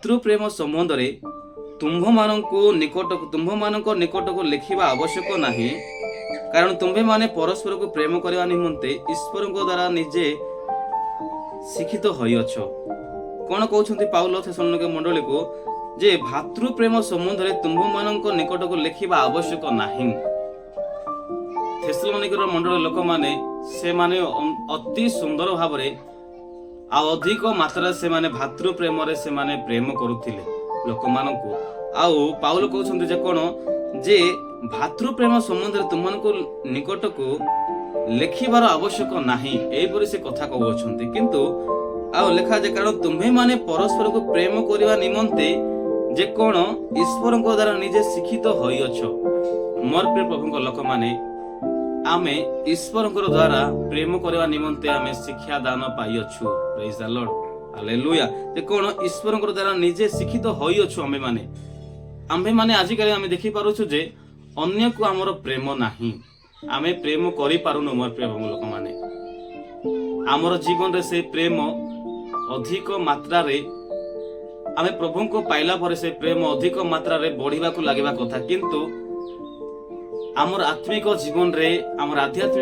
ଭାତୃପ୍ରେମ ସମ୍ବନ୍ଧରେ ତୁମ୍ଭମାନଙ୍କ ନିକଟକୁ ଲେଖିବା ଆବଶ୍ୟକ ନାହିଁ, କାରଣ ତୁମ୍ଭେମାନେ ପରସ୍ପରକୁ ପ୍ରେମ କରିବା ନିମନ୍ତେ ଈଶ୍ୱରଙ୍କ ଦ୍ୱାରା ନିଜେ ଶିକ୍ଷିତ ହୋଇଅଛ। କଣ କହୁଛନ୍ତି ପାଉଲ ଥେସଲୋନିକ ମଣ୍ଡଳୀକୁ? ଯେ ଭାତୃପ୍ରେମ ସମ୍ବନ୍ଧରେ ତୁମ୍ଭମାନଙ୍କ ନିକଟକୁ ଲେଖିବା ଆବଶ୍ୟକ ନାହିଁ। ଥେସଲୋନିକର ମଣ୍ଡଳୀ ଲୋକମାନେ ସେମାନେ ଅତି ସୁନ୍ଦର ଭାବରେ ଆଉ ଅଧିକ ମାତ୍ରାରେ ସେମାନେ ଭାତୃପ୍ରେମରେ ସେମାନେ ପ୍ରେମ କରୁଥିଲେ ଲୋକମାନଙ୍କୁ। ଆଉ ପାଉଲ କହୁଛନ୍ତି ଯେ କଣ, ଯେ ଭାତୃପ୍ରେମ ସମ୍ବନ୍ଧରେ ତୁମମାନଙ୍କ ନିକଟକୁ ଲେଖିବାର ଆବଶ୍ୟକ ନାହିଁ, ଏହିପରି ସେ କଥା କହୁଅଛନ୍ତି। କିନ୍ତୁ ଆଉ ଲେଖାଯାଏ, କାରଣ ତୁମ୍ଭେମାନେ ପରସ୍ପରକୁ ପ୍ରେମ କରିବା ନିମନ୍ତେ ଯେ କଣ ଈଶ୍ୱରଙ୍କ ଦ୍ୱାରା ନିଜେ ଶିକ୍ଷିତ ହୋଇଅଛ। ମୋର ପ୍ରିୟ ପ୍ରଭୁଙ୍କ ଲୋକମାନେ, ଆମେ ଈଶ୍ୱରଙ୍କର ଦ୍ୱାରା ପ୍ରେମ କରିବା ନିମନ୍ତେ ଆମେ ଶିକ୍ଷା ଦାନ ପାଇଅଛୁ। ପ୍ରେଜ୍ ଦ ଲର୍ଡ, ହାଲେଲୁୟା। ଯେ କଣ ଈଶ୍ୱରଙ୍କର ଦ୍ୱାରା ନିଜେ ଶିକ୍ଷିତ ହୋଇଅଛୁ। ଆମ୍ଭେମାନେ ଆଜିକାଲି ଆମେ ଦେଖିପାରୁଛୁ ଯେ ଅନ୍ୟକୁ ଆମର ପ୍ରେମ ନାହିଁ, ଆମେ ପ୍ରେମ କରିପାରୁନୁ। ମୋର ପ୍ରିୟ ଲୋକମାନେ, ଆମର ଜୀବନରେ ସେ ପ୍ରେମ ଅଧିକ ମାତ୍ରାରେ ଆମେ ପ୍ରଭୁଙ୍କୁ ପାଇଲା ପରେ ସେ ପ୍ରେମ ଅଧିକ ମାତ୍ରାରେ ବଢିବାକୁ ଲାଗିବା କଥା। କିନ୍ତୁ ଆମର ଆତ୍ମିକ ଜୀବନରେ, ଆମର ଆଧ୍ୟାତ୍ମିକ